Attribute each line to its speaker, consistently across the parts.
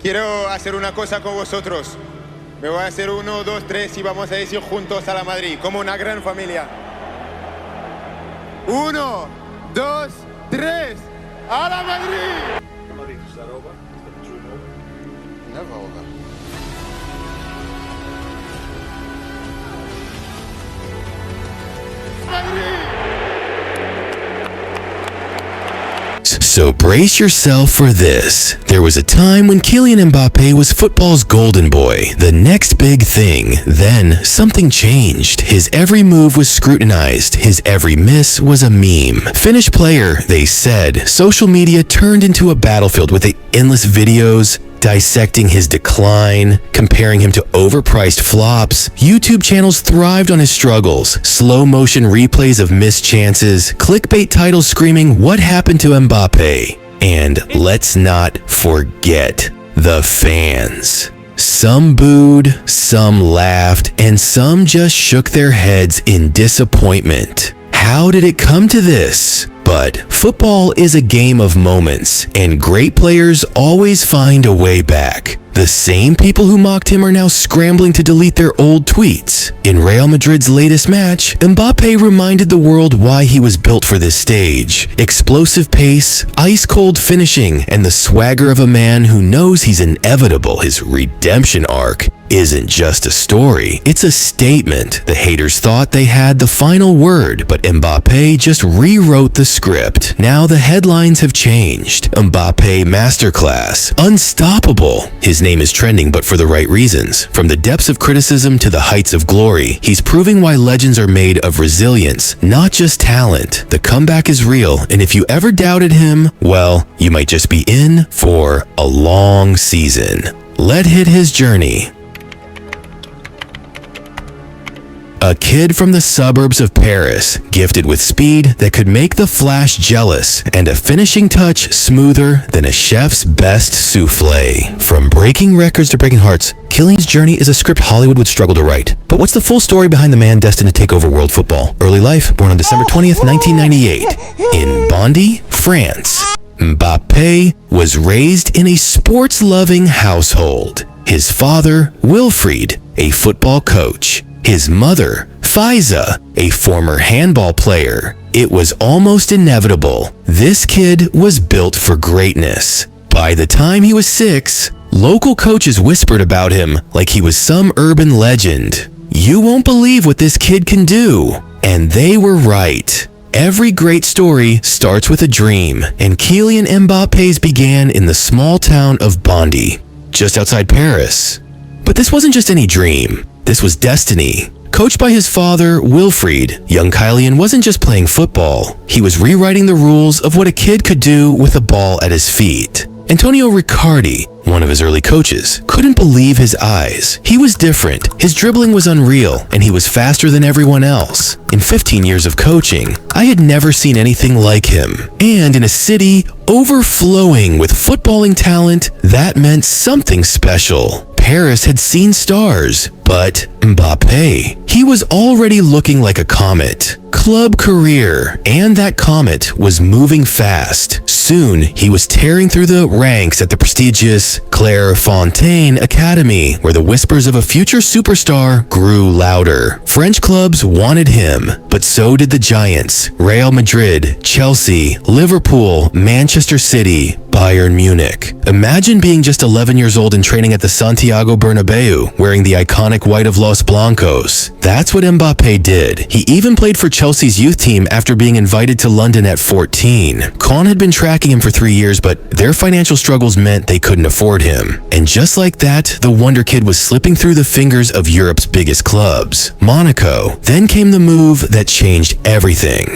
Speaker 1: Quiero hacer una cosa con vosotros. Me voy a hacer 1, 2, 3 y vamos a decir juntos a la Madrid, como una gran familia. 1, 2, 3, ¡a la Madrid!
Speaker 2: Madrid, is that over? Is that dream over?
Speaker 1: Never over.
Speaker 3: So brace yourself for this. There was a time when Kylian Mbappé was football's golden boy, the next big thing. Then something changed. His every move was scrutinized. His every miss was a meme. Finished player, they said. Social media turned into a battlefield with the endless videos dissecting his decline, comparing him to overpriced flops. YouTube channels thrived on his struggles, slow motion replays of missed chances, clickbait titles screaming, "What happened to Mbappé?" And let's not forget the fans. Some booed, some laughed, and some just shook their heads in disappointment. How did it come to this? But football is a game of moments, and great players always find a way back. The same people who mocked him are now scrambling to delete their old tweets. In Real Madrid's latest match, Mbappé reminded the world why he was built for this stage. Explosive pace, ice-cold finishing, and the swagger of a man who knows he's inevitable. His redemption arc isn't just a story, it's a statement. The haters thought they had the final word, but Mbappé just rewrote the script. Now the headlines have changed. Mbappé masterclass, unstoppable. His name is trending, but for the right reasons. From the depths of criticism to the heights of glory, he's proving why legends are made of resilience, not just talent. The comeback is real, and if you ever doubted him, well, you might just be in for a long season. Let's hit his journey. A kid from the suburbs of Paris, gifted with speed that could make the Flash jealous, and a finishing touch smoother than a chef's best souffle. From breaking records to breaking hearts, Kylian's journey is a script Hollywood would struggle to write. But what's the full story behind the man destined to take over world football? Early life, born on December 20th, 1998, in Bondy, France. Mbappé was raised in a sports-loving household. His father, Wilfried, a football coach. His mother, Faiza, a former handball player. It was almost inevitable. This kid was built for greatness. By the time he was 6, local coaches whispered about him like he was some urban legend. You won't believe what this kid can do. And they were right. Every great story starts with a dream, and Kylian Mbappé's began in the small town of Bondy, just outside Paris. But this wasn't just any dream. This was destiny. Coached by his father, Wilfried, young Kylian wasn't just playing football. He was rewriting the rules of what a kid could do with a ball at his feet. Antonio Riccardi, one of his early coaches, couldn't believe his eyes. He was different. His dribbling was unreal, and he was faster than everyone else. In 15 years of coaching, I had never seen anything like him. And in a city overflowing with footballing talent, that meant something special. Paris had seen stars, but Mbappé, he was already looking like a comet. Club career, and that comet was moving fast. Soon, he was tearing through the ranks at the prestigious Clairefontaine Academy, where the whispers of a future superstar grew louder. French clubs wanted him, but so did the giants: Real Madrid, Chelsea, Liverpool, Manchester City, Bayern Munich. Imagine being just 11 years old and training at the Santiago Bernabeu, wearing the iconic white of Los Blancos. That's what Mbappé did. He even played for Chelsea's youth team after being invited to London at 14. Con had been tracking him for 3 years, but their financial struggles meant they couldn't afford him. And just like that, the Wonder Kid was slipping through the fingers of Europe's biggest clubs, Monaco. Then came the move that changed everything.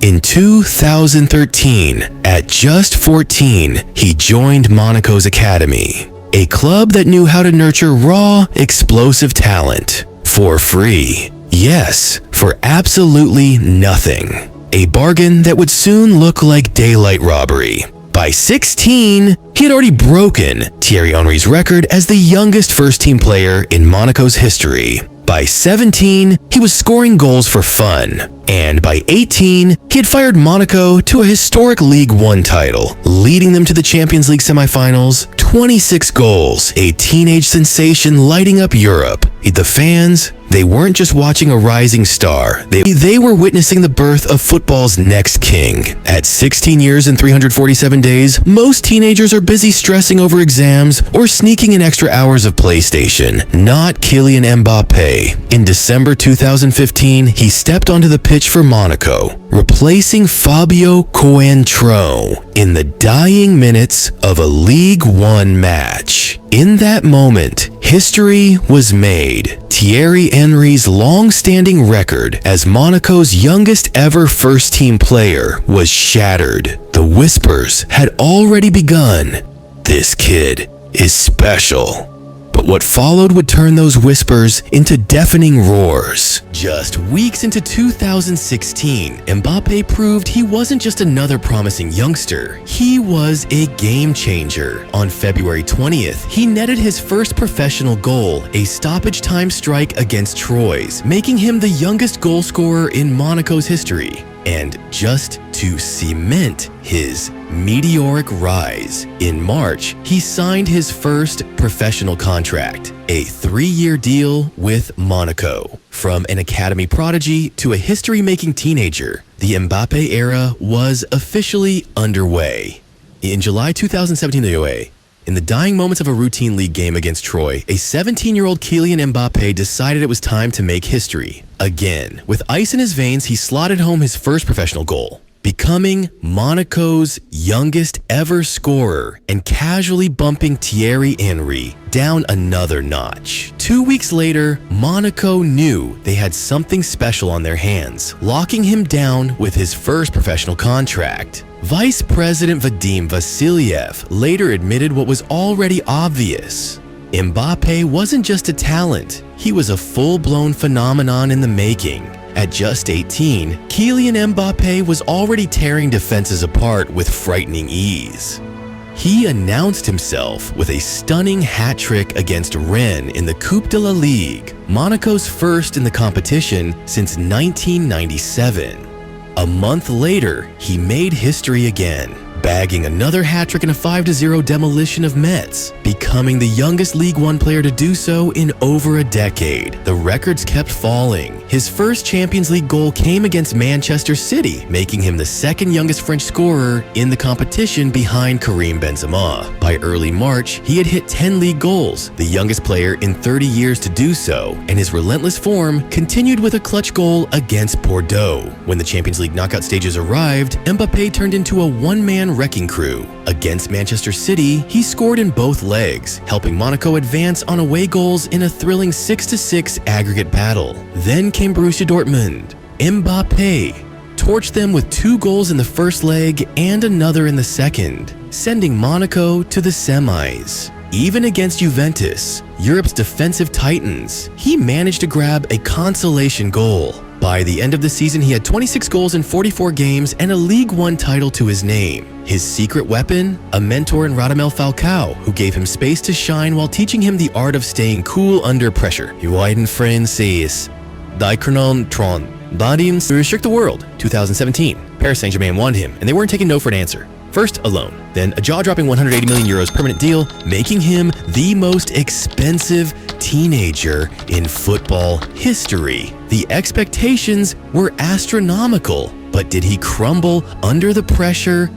Speaker 3: In 2013, at just 14, he joined Monaco's academy, a club that knew how to nurture raw, explosive talent for free. Yes, for absolutely nothing. A bargain that would soon look like daylight robbery. By 16, he had already broken Thierry Henry's record as the youngest first-team player in Monaco's history. By 17, he was scoring goals for fun. And by 18, he had fired Monaco to a historic League One title, leading them to the Champions League semifinals, 26 goals, a teenage sensation lighting up Europe. The fans, they weren't just watching a rising star, they were witnessing the birth of football's next king. At 16 years and 347 days, most teenagers are busy stressing over exams or sneaking in extra hours of PlayStation. Not Kylian Mbappé. In December 2015, he stepped onto the pitch for Monaco, replacing Fabio Cointreau in the dying minutes of a League One match. In that moment, history was made. Thierry Henry's long-standing record as Monaco's youngest ever first-team player was shattered. The whispers had already begun. This kid is special. But what followed would turn those whispers into deafening roars. Just weeks into 2016, Mbappé proved he wasn't just another promising youngster. He was a game changer. On February 20th, he netted his first professional goal, a stoppage time strike against Troyes, making him the youngest goal scorer in Monaco's history. And just to cement his meteoric rise, in March, he signed his first professional contract, a 3-year deal with Monaco. From an academy prodigy to a history-making teenager, the Mbappé era was officially underway. In July 2017, in the dying moments of a routine league game against Troyes, a 17-year-old Kylian Mbappé decided it was time to make history. Again, with ice in his veins, he slotted home his first professional goal, becoming Monaco's youngest ever scorer and casually bumping Thierry Henry down another notch. 2 weeks later, Monaco knew they had something special on their hands, locking him down with his first professional contract. Vice President Vadim Vasiliev later admitted what was already obvious. Mbappé wasn't just a talent, he was a full-blown phenomenon in the making. At just 18, Kylian Mbappé was already tearing defenses apart with frightening ease. He announced himself with a stunning hat trick against Rennes in the Coupe de la Ligue, Monaco's first in the competition since 1997. A month later, he made history again, bagging another hat-trick in a 5-0 demolition of Metz, becoming the youngest League One player to do so in over a decade. The records kept falling. His first Champions League goal came against Manchester City, making him the second youngest French scorer in the competition behind Karim Benzema. By early March, he had hit 10 league goals, the youngest player in 30 years to do so, and his relentless form continued with a clutch goal against Bordeaux. When the Champions League knockout stages arrived, Mbappé turned into a one-man wrecking crew. Against Manchester City, he scored in both legs, helping Monaco advance on away goals in a thrilling 6-6 aggregate battle. Then came Borussia Dortmund. Mbappé torched them with 2 goals in the first leg and another in the second, sending Monaco to the semis. Even against Juventus, Europe's defensive titans, he managed to grab a consolation goal. By the end of the season, he had 26 goals in 44 games and a League One title to his name. His secret weapon? A mentor in Radamel Falcao, who gave him space to shine while teaching him the art of staying cool under pressure. Widen Francis, Dichronon Tron, Badin to restrict the world, 2017. Paris Saint-Germain wanted him, and they weren't taking no for an answer. First, a loan, then a jaw-dropping 180 million euros permanent deal, making him the most expensive teenager in football history. The expectations were astronomical, but did he crumble under the pressure?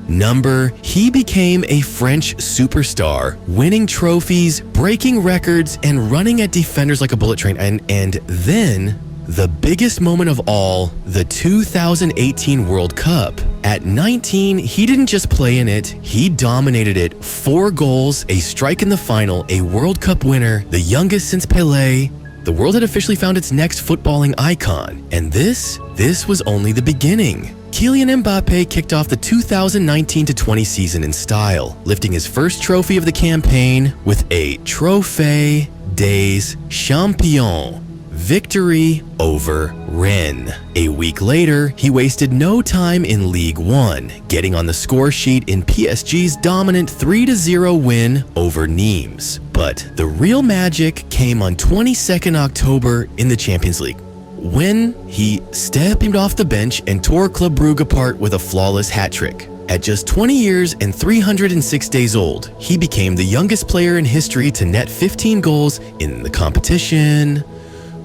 Speaker 3: He became a French superstar, winning trophies, breaking records, and running at defenders like a bullet train. And then, the biggest moment of all, the 2018 World Cup. At 19, he didn't just play in it, he dominated it. 4 goals, a strike in the final, a World Cup winner, the youngest since Pelé. The world had officially found its next footballing icon. And this was only the beginning. Kylian Mbappé kicked off the 2019-20 season in style, lifting his first trophy of the campaign with a Trophée des Champions. Victory over Rennes. A week later, he wasted no time in League One, getting on the score sheet in PSG's dominant 3-0 win over Nimes. But the real magic came on 22nd October in the Champions League. when he stepped off the bench and tore Club Brugge apart with a flawless hat-trick. At just 20 years and 306 days old, he became the youngest player in history to net 15 goals in the competition,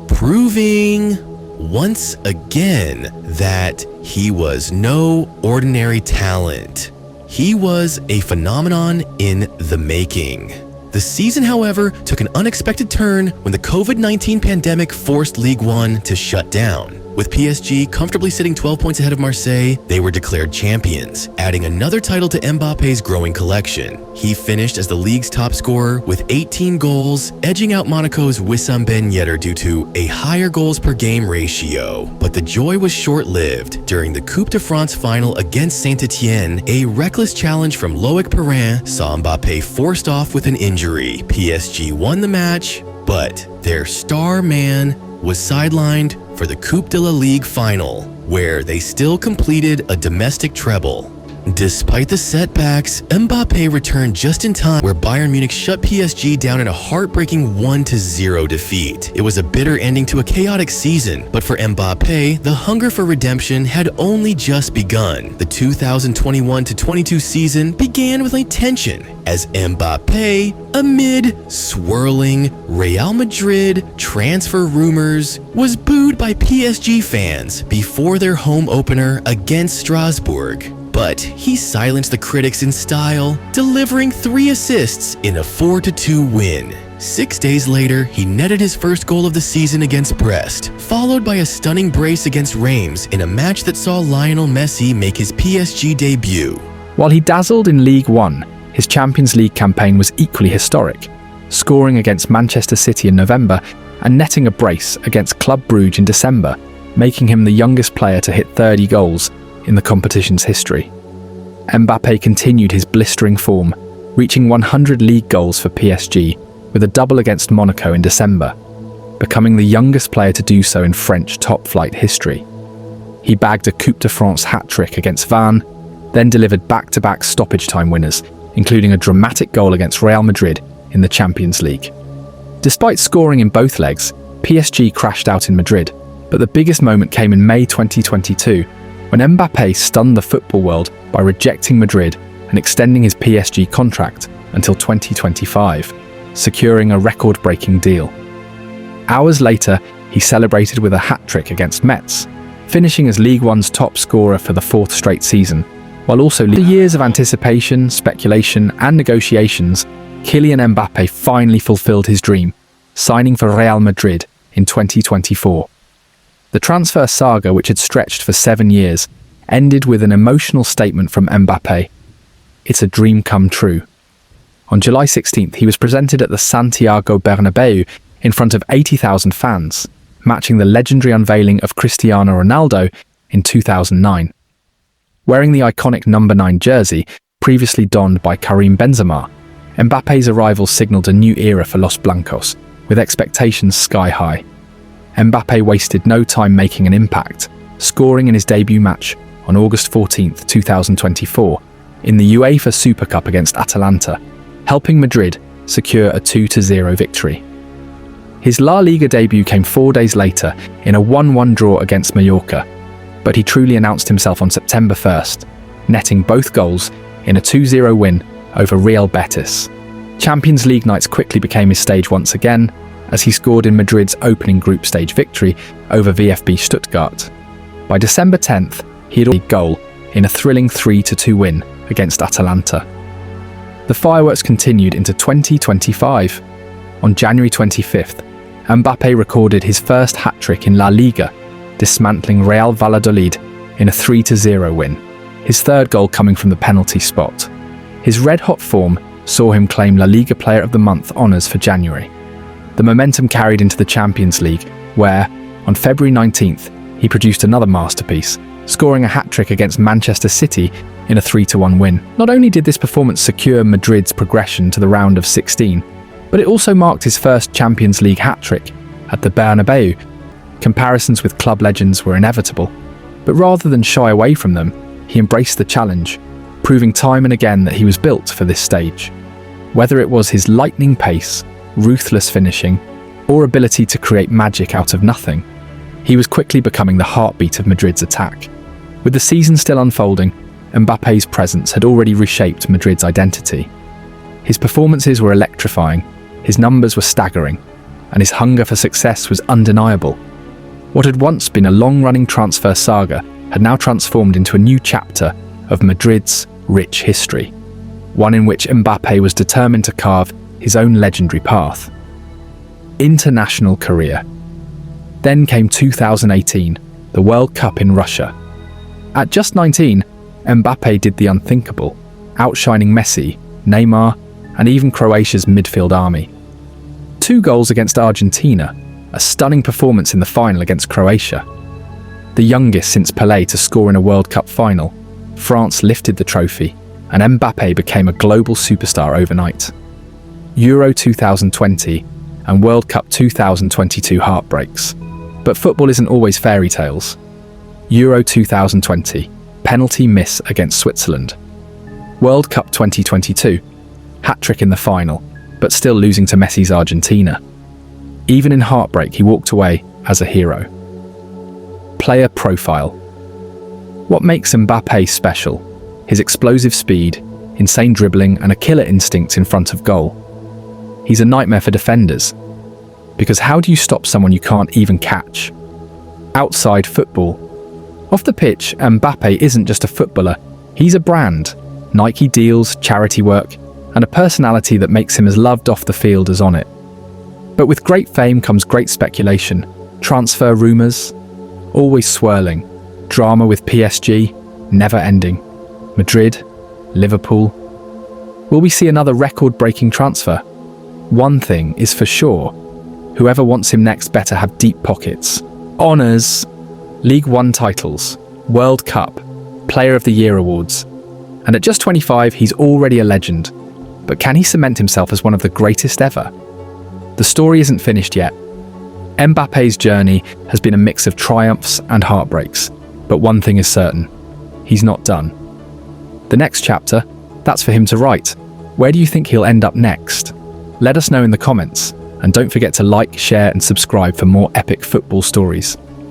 Speaker 3: proving once again that he was no ordinary talent. He was a phenomenon in the making. The season, however, took an unexpected turn when the COVID-19 pandemic forced Ligue 1 to shut down. With PSG comfortably sitting 12 points ahead of Marseille, they were declared champions, adding another title to Mbappe's growing collection. He finished as the league's top scorer with 18 goals, edging out Monaco's Wissam Ben Yedder due to a higher goals per game ratio. But the joy was short-lived. During the Coupe de France final against Saint-Etienne, a reckless challenge from Loic Perrin saw Mbappé forced off with an injury. PSG won the match, but their star man was sidelined for the Coupe de la Ligue final, where they still completed a domestic treble. Despite the setbacks, Mbappé returned just in time where Bayern Munich shut PSG down in a heartbreaking 1-0 defeat. It was a bitter ending to a chaotic season, but for Mbappé, the hunger for redemption had only just begun. The 2021-22 season began with a tension as Mbappé, amid swirling Real Madrid transfer rumors, was booed by PSG fans before their home opener against Strasbourg. But he silenced the critics in style, delivering 3 assists in a 4-2 win. 6 days later, he netted his first goal of the season against Brest, followed by a stunning brace against Reims in a match that saw Lionel Messi make his PSG debut.
Speaker 4: While he dazzled in League One, his Champions League campaign was equally historic, scoring against Manchester City in November and netting a brace against Club Brugge in December, making him the youngest player to hit 30 goals in the competition's history. Mbappé continued his blistering form, reaching 100 league goals for PSG, with a double against Monaco in December, becoming the youngest player to do so in French top-flight history. He bagged a Coupe de France hat-trick against Vannes, then delivered back-to-back stoppage time winners, including a dramatic goal against Real Madrid in the Champions League. Despite scoring in both legs, PSG crashed out in Madrid, but the biggest moment came in May 2022, when Mbappé stunned the football world by rejecting Madrid and extending his PSG contract until 2025, securing a record-breaking deal. Hours later, he celebrated with a hat-trick against Metz, finishing as Ligue 1's top scorer for the 4th straight season, while also after years of anticipation, speculation and negotiations, Kylian Mbappé finally fulfilled his dream, signing for Real Madrid in 2024. The transfer saga, which had stretched for 7 years, ended with an emotional statement from Mbappé. It's a dream come true. On July 16th, he was presented at the Santiago Bernabéu in front of 80,000 fans, matching the legendary unveiling of Cristiano Ronaldo in 2009. Wearing the iconic number 9 jersey, previously donned by Karim Benzema, Mbappe's arrival signaled a new era for Los Blancos, with expectations sky high. Mbappé wasted no time making an impact, scoring in his debut match on August 14, 2024, in the UEFA Super Cup against Atalanta, helping Madrid secure a 2-0 victory. His La Liga debut came 4 days later in a 1-1 draw against Mallorca, but he truly announced himself on September 1st, netting both goals in a 2-0 win over Real Betis. Champions League nights quickly became his stage once again, as he scored in Madrid's opening group stage victory over VfB Stuttgart. By December 10th, he had a goal in a thrilling 3-2 win against Atalanta. The fireworks continued into 2025. On January 25th, Mbappé recorded his first hat-trick in La Liga, dismantling Real Valladolid in a 3-0 win, his third goal coming from the penalty spot. His red-hot form saw him claim La Liga Player of the Month honours for January. The momentum carried into the Champions League, where, on February 19th, he produced another masterpiece, scoring a hat-trick against Manchester City in a 3-1 win. Not only did this performance secure Madrid's progression to the round of 16, but it also marked his first Champions League hat-trick at the Bernabéu. Comparisons with club legends were inevitable, but rather than shy away from them, he embraced the challenge, proving time and again that he was built for this stage. Whether it was his lightning pace, ruthless finishing, or ability to create magic out of nothing, He was quickly becoming the heartbeat of Madrid's attack. With the season still unfolding, Mbappe's presence had already reshaped Madrid's identity. His performances were electrifying, his numbers were staggering, and his hunger for success was undeniable. What had once been a long-running transfer saga had now transformed into a new chapter of Madrid's rich history, one in which Mbappé was determined to carve his own legendary path. International career. Then came 2018, the World Cup in Russia. At just 19, Mbappé did the unthinkable, outshining Messi, Neymar, and even Croatia's midfield army. 2 goals against Argentina, a stunning performance in the final against Croatia. The youngest since Pelé to score in a World Cup final, France lifted the trophy, and Mbappé became a global superstar overnight. Euro 2020 and World Cup 2022 heartbreaks. But football isn't always fairy tales. Euro 2020, penalty miss against Switzerland. World Cup 2022, hat-trick in the final, but still losing to Messi's Argentina. Even in heartbreak, he walked away as a hero. Player profile. What makes Mbappé special? His explosive speed, insane dribbling, and a killer instinct in front of goal. He's a nightmare for defenders. Because how do you stop someone you can't even catch? Outside football. Off the pitch, Mbappé isn't just a footballer, he's a brand. Nike deals, charity work, and a personality that makes him as loved off the field as on it. But with great fame comes great speculation, transfer rumours, always swirling, drama with PSG, never ending, Madrid, Liverpool. Will we see another record-breaking transfer? One thing is for sure, whoever wants him next better have deep pockets. Honours, League One titles, World Cup, Player of the Year awards. And at just 25, he's already a legend. But can he cement himself as one of the greatest ever? The story isn't finished yet. Mbappe's journey has been a mix of triumphs and heartbreaks. But one thing is certain, he's not done. The next chapter, that's for him to write. Where do you think he'll end up next? Let us know in the comments. And don't forget to like, share and subscribe for more epic football stories.